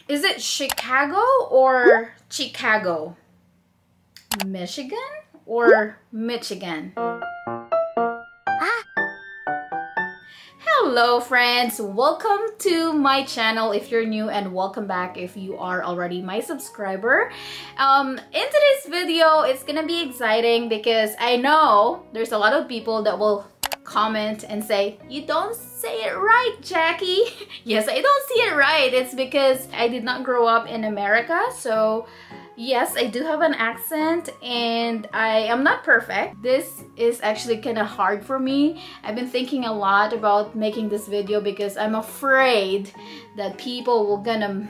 Is it Chicago or Chicago? Michigan or Michigan? Hello friends, welcome to my channel if you're new, and welcome back if you are already my subscriber. In today's video, it's gonna be exciting because I know there's a lot of people that will comment and say, you don't say it right, Jackie. Yes, I don't see it right. It's because I did not grow up in America, so yes, I do have an accent and I am not perfect. This is actually kind of hard for me. I've been thinking a lot about making this video because I'm afraid that people will gonna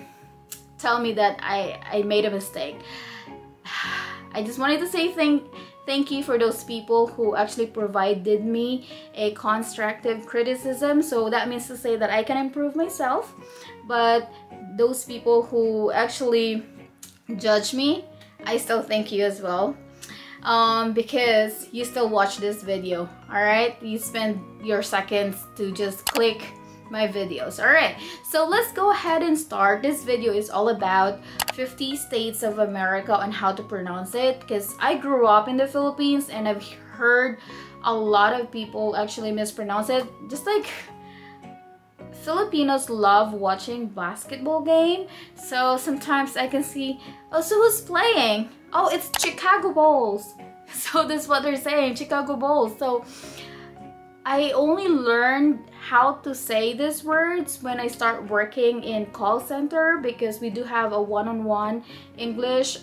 tell me that I made a mistake. I just wanted to say thank you for those people who actually provided me a constructive criticism. So that means to say that I can improve myself. But those people who actually judge me, I still thank you as well, because you still watch this video. All right, you spend your seconds to just click my videos. All right, so let's go ahead and start. This video is all about 50 states of America and how to pronounce it, because I grew up in the Philippines and I've heard a lot of people actually mispronounce it. Just like Filipinos love watching basketball game, so sometimes I can see, oh, so who's playing? Oh, it's Chicago Bulls. So that's what they're saying, Chicago Bulls. So I only learned how to say these words when I start working in call center, because we do have a one-on-one English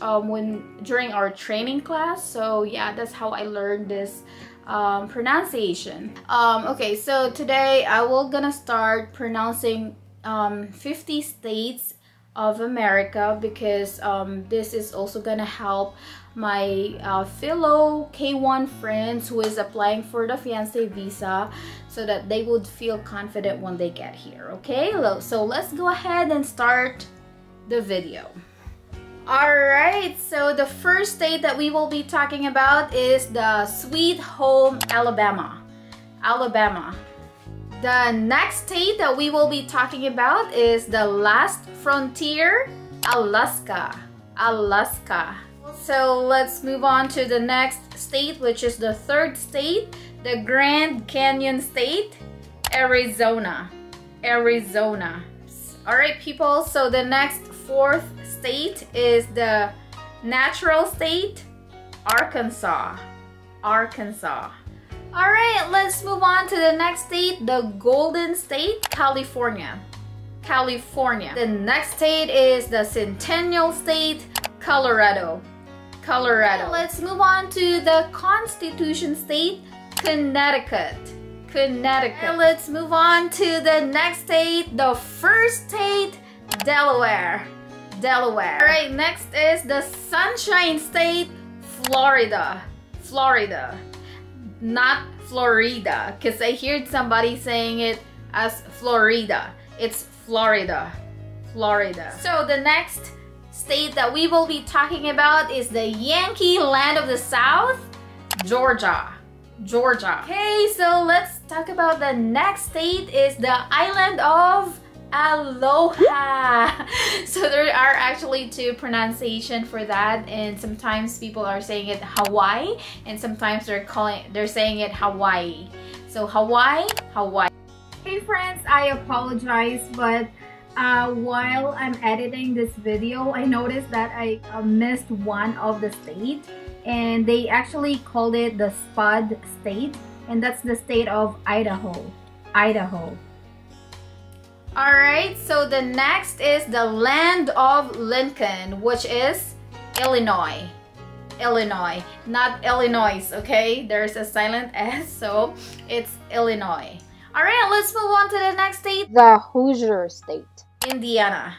during our training class. So yeah, that's how I learned this pronunciation. Okay, so today I will gonna start pronouncing 50 states of America, because this is also gonna help my fellow K1 friends who is applying for the fiancé visa, so that they would feel confident when they get here. Okay, so let's go ahead and start the video. Alright, so the first state that we will be talking about is the Sweet Home, Alabama. The next state that we will be talking about is the Last Frontier, Alaska. So let's move on to the next state, which is the third state, the Grand Canyon State, Arizona. Alright people, so the next fourth state is the natural state, Arkansas. Alright, let's move on to the next state, the Golden State, California. The next state is the Centennial State, Colorado. Let's move on to the Constitution State, Connecticut. And let's move on to the next state, the first state, Delaware. Alright, next is the Sunshine State, Florida. Not Florida, because I heard somebody saying it as Florida. It's Florida. So the next state that we will be talking about is the Yankee Land of the South, Georgia. Okay, so let's talk about the next state is the island of Aloha. So there are actually two pronunciations for that, and sometimes people are saying it Hawaii, and sometimes they're saying it Hawaii. So Hawaii. Hey friends, I apologize, but while I'm editing this video, I noticed that I missed one of the states, and they actually called it the Spud State, and that's the state of Idaho. Alright, so the next is the land of Lincoln, which is Illinois. Not Illinois, okay? There's a silent S, so it's Illinois. Alright, let's move on to the next state, the Hoosier State, Indiana.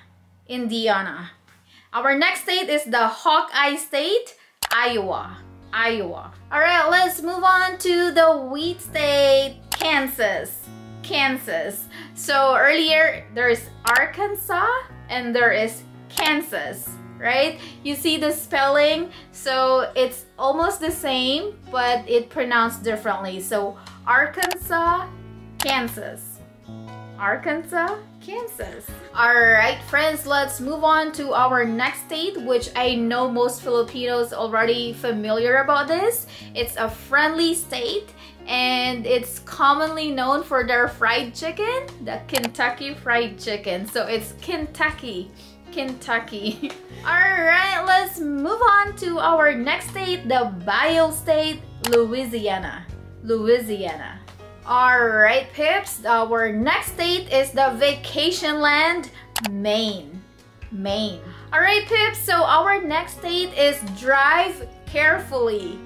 Our next state is the Hawkeye State, Iowa. Alright, let's move on to the Wheat State, Kansas. So earlier there's Arkansas and there is Kansas, right? You see the spelling, so it's almost the same, but it pronounced differently. So Arkansas, Kansas. Arkansas, Kansas. Alright friends, let's move on to our next state, which I know most Filipinos already familiar about this. It's a friendly state and it's commonly known for their fried chicken, the Kentucky Fried Chicken. So it's Kentucky. Kentucky. Alright, let's move on to our next state, the bio state, Louisiana. Louisiana. Alright pips, our next state is the vacation land, Maine. Maine. Alright pips, so our next state is drive carefully,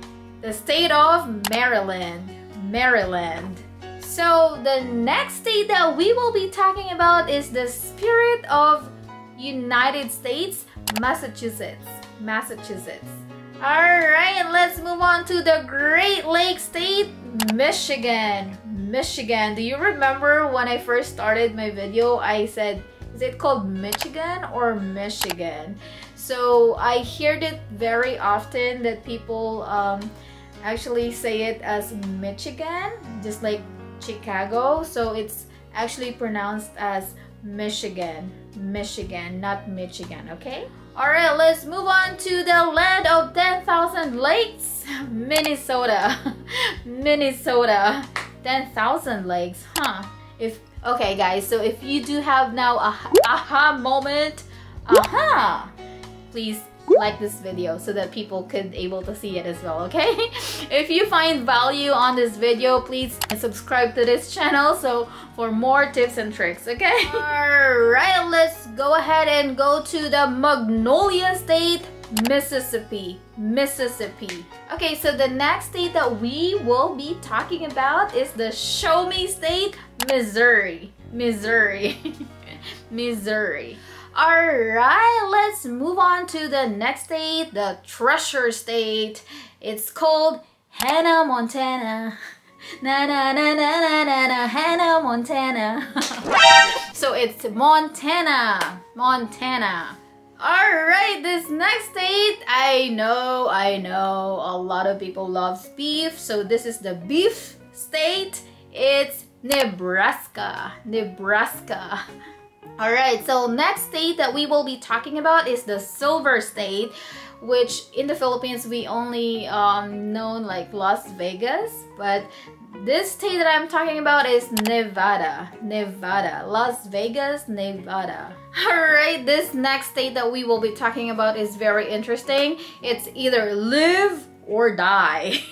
the state of Maryland. Maryland. So the next state that we will be talking about is the spirit of United States, Massachusetts. Massachusetts. Alright, let's move on to the Great Lakes state, Michigan. Michigan. Do you remember when I first started my video, I said, is it called Michigan or Michigan? So I heard it very often that people actually say it as Michigan, just like Chicago. So it's actually pronounced as Michigan. Michigan, not Michigan, okay? Alright, let's move on to the land of 10,000 lakes, Minnesota. Minnesota. 10,000 lakes, huh? Okay guys, so if you do have now a aha moment, please like this video so that people could able to see it as well, okay? If you find value on this video, please subscribe to this channel so for more tips and tricks, okay? Alright, let's go ahead and go to the Magnolia State, Mississippi. Mississippi. Okay, so the next state that we will be talking about is the Show Me State, Missouri. Missouri. Missouri. Alright, let's move on to the next state, the Treasure State. It's called Hannah, Montana. Na na na na na na na, Hannah, Montana. So it's Montana. Montana. Alright, this next state, I know a lot of people love beef, so this is the beef state. It's Nebraska. Nebraska. Alright, so next state that we will be talking about is the Silver State, which in the Philippines we only know like Las Vegas, but this state that I'm talking about is Nevada. Nevada. Las Vegas, Nevada. Alright, this next state that we will be talking about is very interesting. It's either live or die.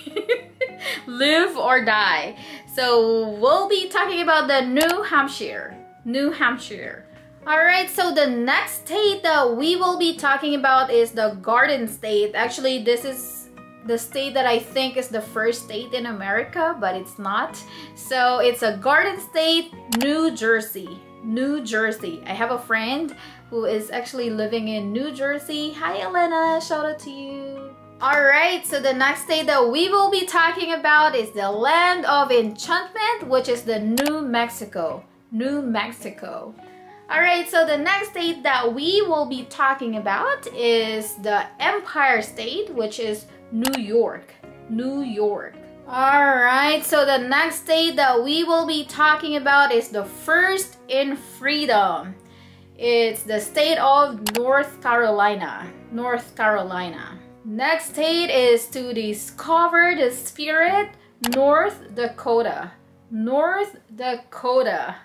Live or die. So we'll be talking about the New Hampshire. New Hampshire. Alright, so the next state that we will be talking about is the Garden State. Actually, this is the state that I think is the first state in America, but it's not. So it's a Garden State, New Jersey. New Jersey. I have a friend who is actually living in New Jersey. Hi Elena, shout out to you. Alright, so the next state that we will be talking about is the Land of Enchantment, which is the New Mexico. New Mexico. Alright, so the next state that we will be talking about is the Empire State, which is New York. New York. Alright, so the next state that we will be talking about is the first in freedom. It's the state of North Carolina. North Carolina. Next state is to discover the spirit, North Dakota. North Dakota.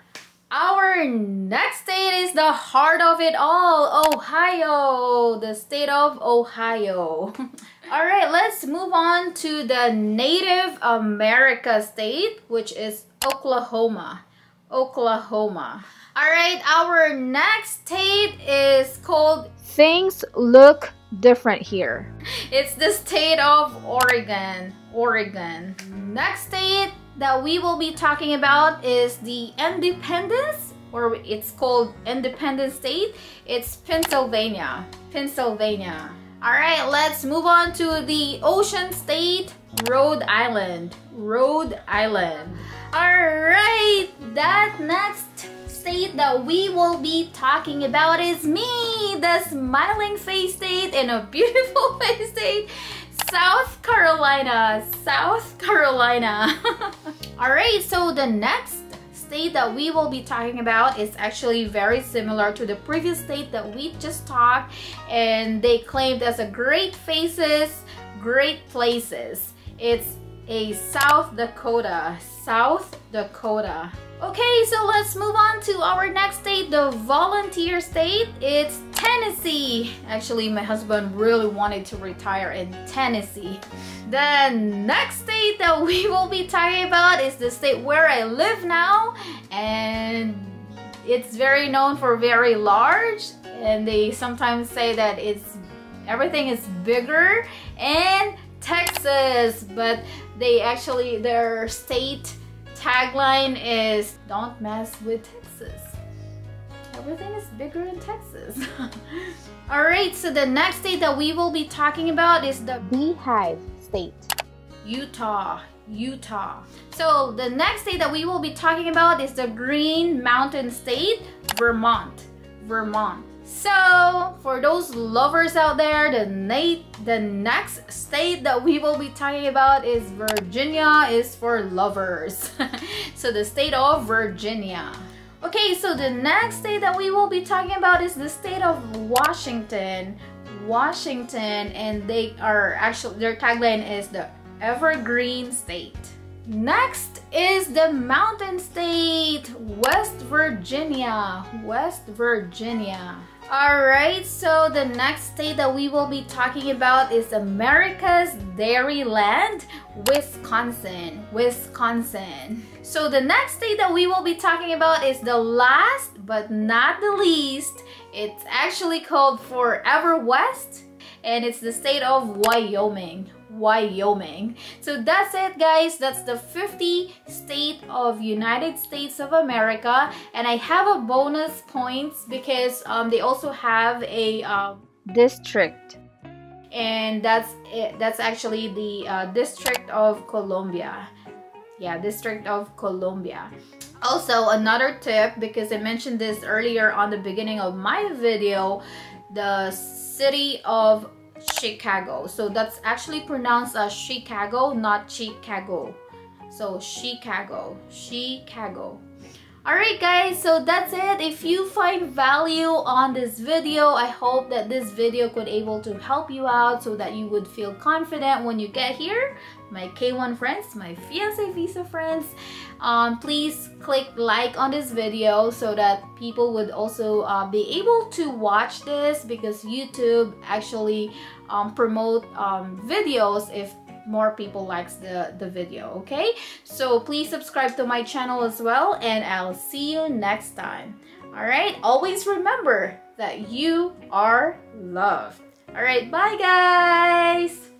Our next state is the heart of it all, Ohio, the state of Ohio. Alright, let's move on to the Native America state, which is Oklahoma. Oklahoma. Alright, our next state is called Things Look Different Here. It's the state of Oregon. Oregon. Next state that we will be talking about is the Independence, or it's called Independence State. It's Pennsylvania. Pennsylvania. Alright, let's move on to the Ocean State, Rhode Island. Rhode Island. Alright, that next state that we will be talking about is me, the smiling face state and a beautiful face state, South Carolina. South Carolina. Alright, so the next state state that we will be talking about is actually very similar to the previous state that we just talked, and they claimed as a great places. It's a South Dakota. South Dakota. Okay, so let's move on to our next state, the volunteer state. It's Tennessee. Actually, my husband really wanted to retire in Tennessee. The next state that we will be talking about is the state where I live now, and it's very known for very large, and they sometimes say that everything is bigger, and Texas, but their state tagline is "Don't mess with Texas." Everything is bigger in Texas. Alright, so the next state that we will be talking about is the Beehive State. Utah. So the next state that we will be talking about is the Green Mountain State, Vermont. So for those lovers out there, the next state that we will be talking about is Virginia, is for lovers. So the state of Virginia. Okay, so the next state that we will be talking about is the state of Washington, and their tagline is the Evergreen State. Next is the Mountain State, West Virginia. Alright, so the next state that we will be talking about is America's Dairy Land, Wisconsin. So the next state that we will be talking about is the last but not the least. It's actually called Forever West, and it's the state of Wyoming. So that's it, guys. That's the 50 state of United States of America, and I have a bonus points because they also have a district, and that's actually the District of Columbia. Yeah, District of Columbia. Also, another tip, because I mentioned this earlier on the beginning of my video, the city of Chicago. So that's actually pronounced as Chicago, not Chicago. So Chicago. Alright guys, so that's it. If you find value on this video, I hope that this video could able to help you out so that you would feel confident when you get here. My K1 friends, my fiancé visa friends, please click like on this video so that people would also be able to watch this, because YouTube actually promote videos if more people likes the video. Okay, so please subscribe to my channel as well, and I'll see you next time. All right, always remember that you are loved. All right, bye guys.